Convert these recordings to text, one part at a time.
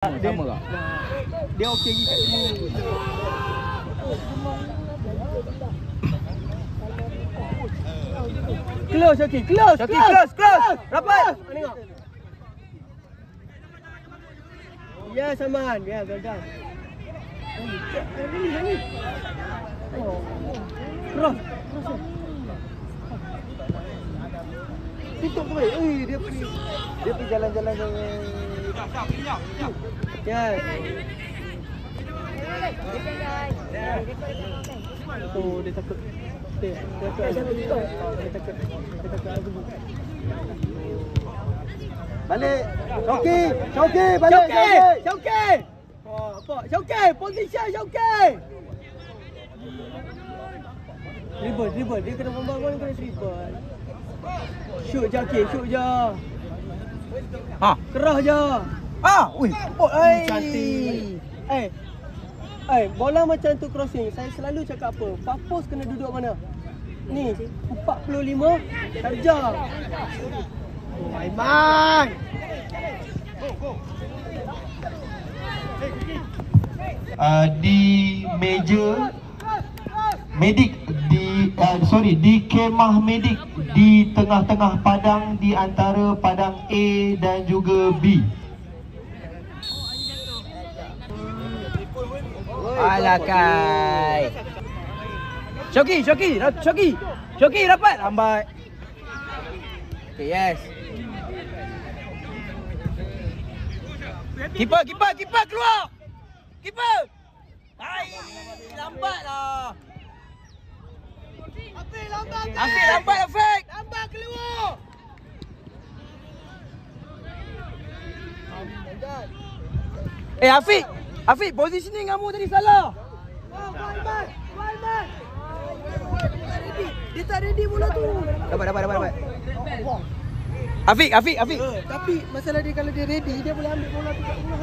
Sama tak? Dia okey lagi kat sini. Close, Syaki. Close. Close. Rapat. Tengok. Ya, Saman. Ya, gagal. Cross. Tutup tu baik. Dia pergi jalan-jalan dengan yes. Oh, dia takut. Dia takut. Balik. Syauqi, balik. Syauqi. Oh, apa? Syauqi, position Syauqi. Dribble. Dia kena membangun, kena dribble. Shoot je, Syauqi, shoot je. Kerah je. Cantik. Bola macam tu crossing. Saya selalu cakap apa? Papos kena duduk mana? Ni, 45 saja. Aiman. Di meja medik di kemah medik di tengah-tengah padang di antara padang A dan juga B. Alakai. Syauqi rapat. Lambat. Okay, yes. Keeper keluar. Keeper. Lambatlah. Afiq lambat. Lambat keluar. Afiq, positioning kamu tadi salah. Aiman. Dia tak ready bola tu. Dapat. Afiq. Tapi masalah dia kalau dia ready, dia boleh ambil bola tu kat rumah.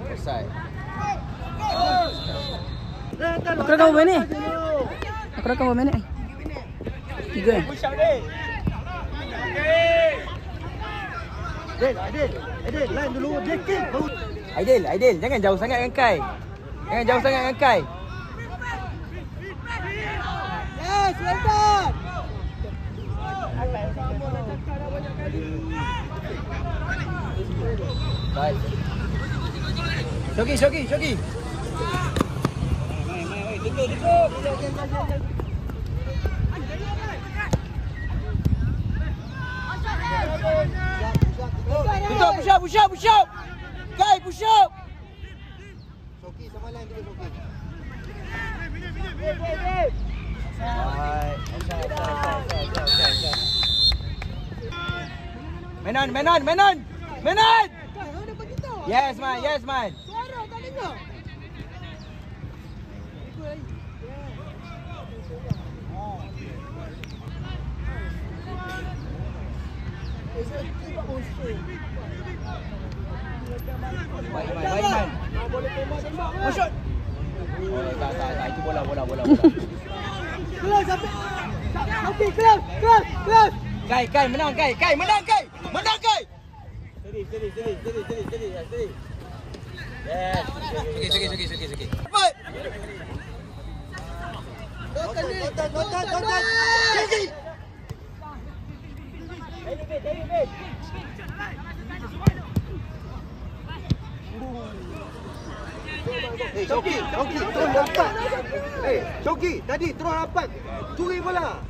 Offside. Aku rakam berapa minit? Aku rakam berapa minit? 3 Adil, line dulu. Dia kick. Aidil, jangan jauh sangat dengan Kai. Yes, well done. Sama dah cakap dah banyak kali. Baik. Syauqi. Tutup. Tutup, push up. Kai, push up. Syauqi sama line dulu, Syauqi. Menon. Yes, man. Suara tak dengar. Baik, man. Oh, shot. Tak. Itu bola. Kelas sampai. Okey, kelas. Kai, menang Kai. Steady. Yes. Okey. Cepat. Tonton. Syauqi, terus rapat. Syauqi, tadi terus rapat. Curi bola.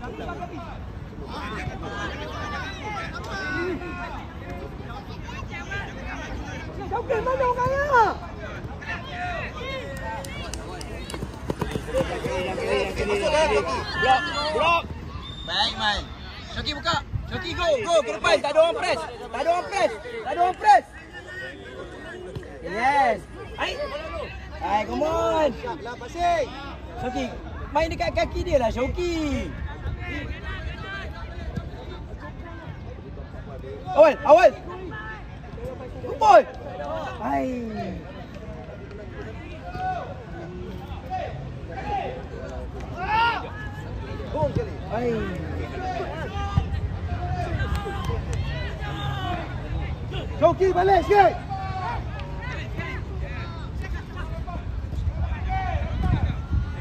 Syauqi, mana orangnya? Blok. Baik, man. Syauqi buka. Syauqi go ke depan. Tak ada orang press. Yes. Hai, come on. Lah pasing. Syauqi, main dekat kaki dia lah, Syauqi. Awal. Boy. Hai. Joki balik sikit.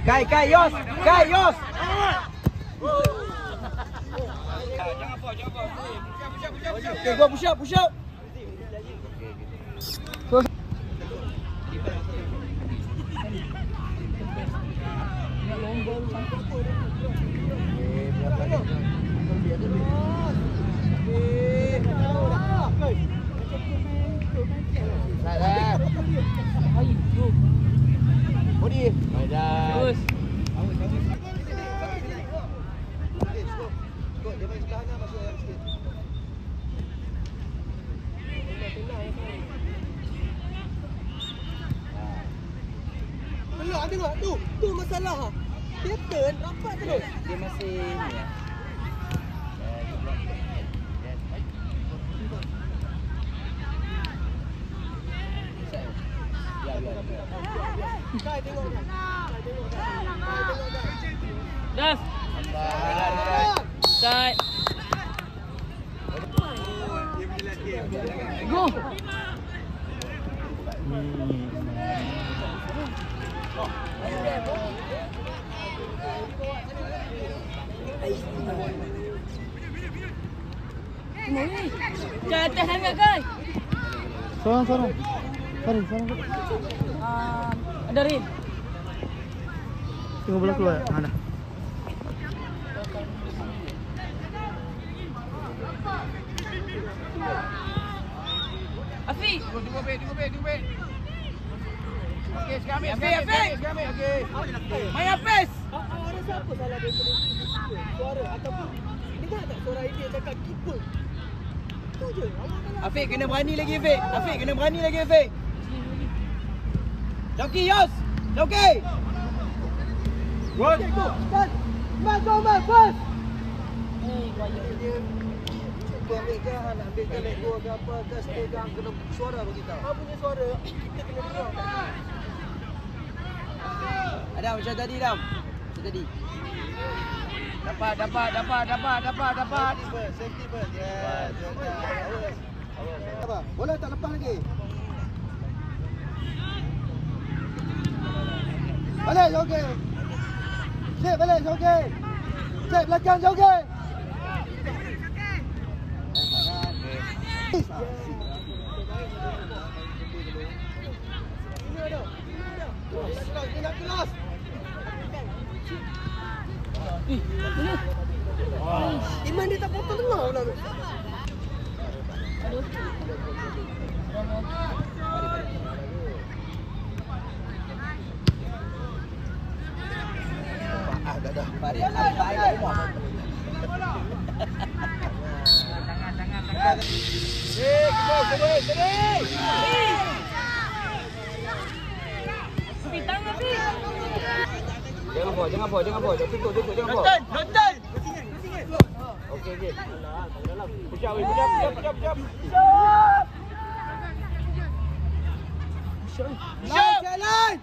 Kai Yos. Okay, go push up. Body. Terus. Tengok tu masalah. Dia turn rapat terus. Dia masih ni ya. Kai tengok. Das. Start. Go. Ke atas sangat kai. Sorang. Ada Rin. Tengok bola keluar. Mana? Afiq. Tunggu baik. Okey, sekarang ambil. Okey. Main Hafiz. Ada siapa salah dia suara ataupun dengar tak suara ini cakap keeper. Tu je. Afiq kena berani lagi Afiq. Joki Yos. Joki. Good. Start. Go, first. Cuba ambil ke, nak ambil ke leg go ke apa ke, stay down, kena suara bagi tahu. Apa punya suara, kita kena dengar. Adam macam tadi. Dapat. Safety first. Yes. Apa? Bola tak lepas lagi. Balik, Joki. Balik, Joki. Belakang, Joki. Iman dia tak potong tengah pula tu. Dah. Baik rumah. Jangan boh. Tutup, jangan boh. Nonton. Okey. Push up.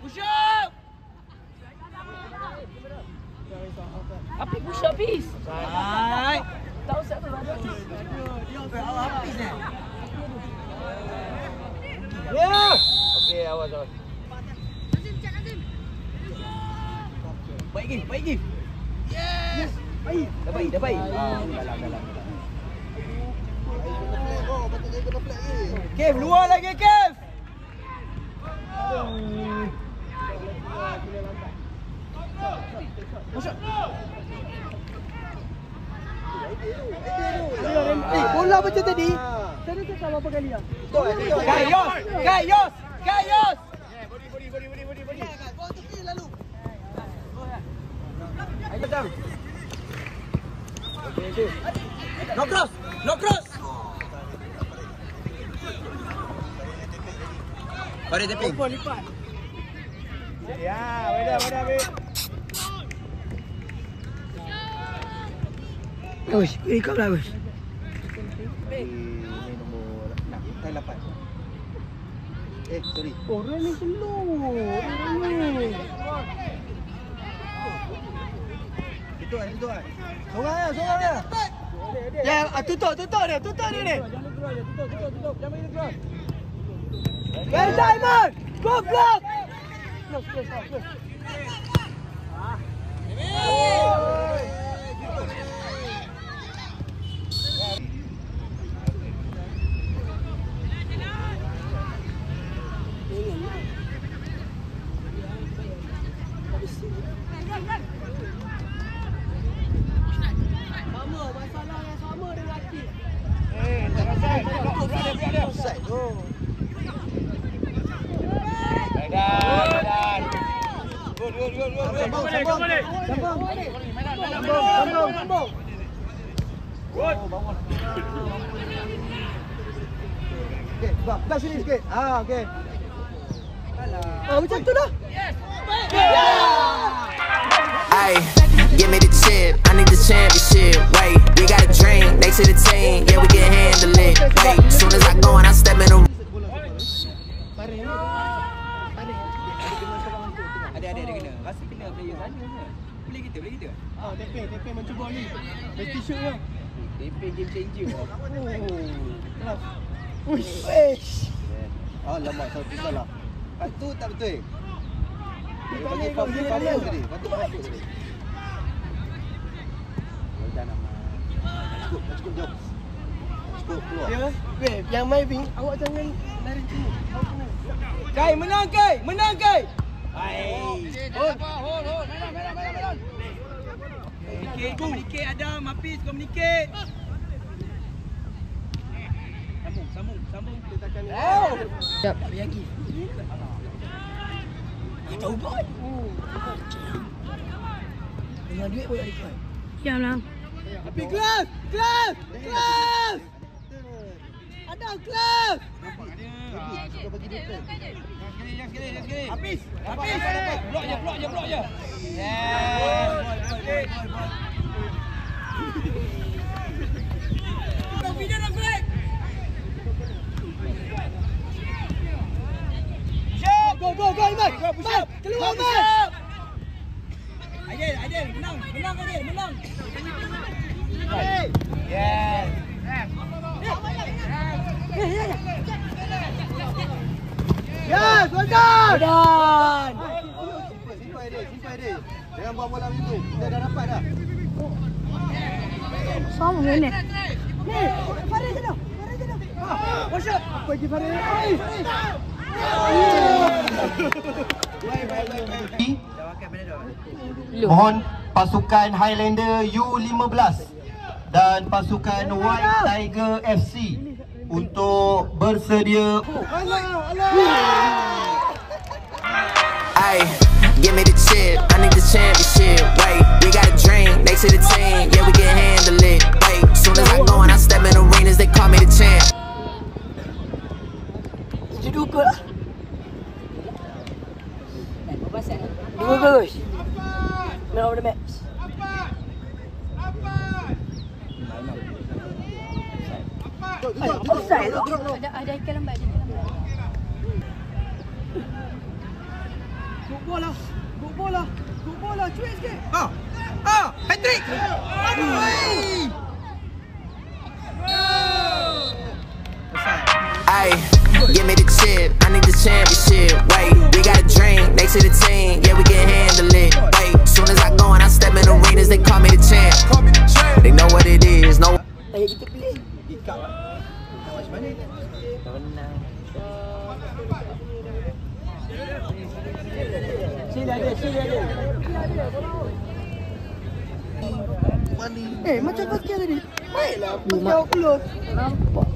Push up. Api push up Hafiz. Baik. Tak usah tu ada. Dia sampai awal habis ni. Ya. Okey, awas. Baik game. Yes. Baik. Dah baik. Dalam. Kev, luar lagi Kev. Masuk. Bola macam tadi. Saya dah cakap berapa kali dah. Kayos. Body. Gol tepi lalu. Ayo datang. No cross. Pada tepi. Lipat. Ya, wadah. Bagus, ikut bagus. Ini nombor 8. Sorry. Orang ni slow. Orang ni. Kita Ya, tutup dia ni. Well done, man. Go block. Close. Masalah yang sama dengan Akif. Offside tu. Sambung. Okey, belah sini sikit. Okey. Macam tu dah. Ay, give me the chip, I need the championship. Wait, we got a dream, next to the team, yeah we can handle it. Wait, soon as I go and I step in the Ada kena. Rasa kena player sana. Boleh kita. Tepe mencuba ni. Best t-shirt dia. Tepe game changer. Kelas. Uish. Alamak, satu salah. Kat tu tak betul. Dia bagi papus tadi. Patut papus tadi. Dah nama. Cukup jom. Cukup keluar. Ya. Weh, yang main wing awak jangan lari sini. Awak kena. Kai menang Kai. Hold. Merah. Communicate Adam, Hafiz communicate. Sambung. Letakkan ni. Siap, lagi. Tahu boy. Dengan duit pun tak ikut. Siap lah. Tapi kelas. Ada kelas. Suka bagi betul. Sekali. Hafiz. Blok je. Go, Iman. Keluar, Iman. Aidil, menang. Yes, well done. Simpai dia. Jangan buat bola itu. Kita dah dapat dah. Sama ni. Ni, Farid je dah. Wash up. Pergi Farid. Mohon pasukan Highlander U15 dan pasukan White Tiger FC untuk bersedia. Ay, give me the chip, I need the championship. Wait, we got a dream, next to the team, yeah we can handle it. Wait, soon as I go and I step in arenas, they call me the champ. Dua gol. Dua gol. Man of the match. Offside tu. Ada iklan lambat. Good bola. Cuit sikit. Hat-trick. Ay, give me the chip, I need the championship. Wait, we got a dream, next to the team, yeah we can handle it. Wait, soon as I go and I step in arenas, they call me the champ. They know what it is, no. Ayo kita play. Macam mana? Sini ada. Macam kaki tadi. Baiklah, pakai upload. Nampak.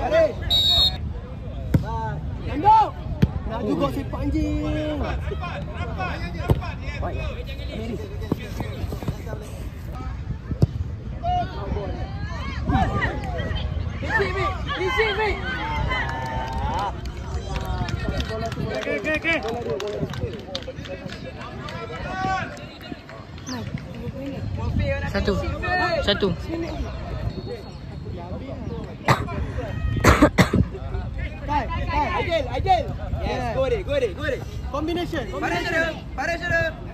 Balik. Tanduk. Nak juga sepak anjing. Receive. Okay. Satu. Ajel. Yes, go there. Combination. Para saudara.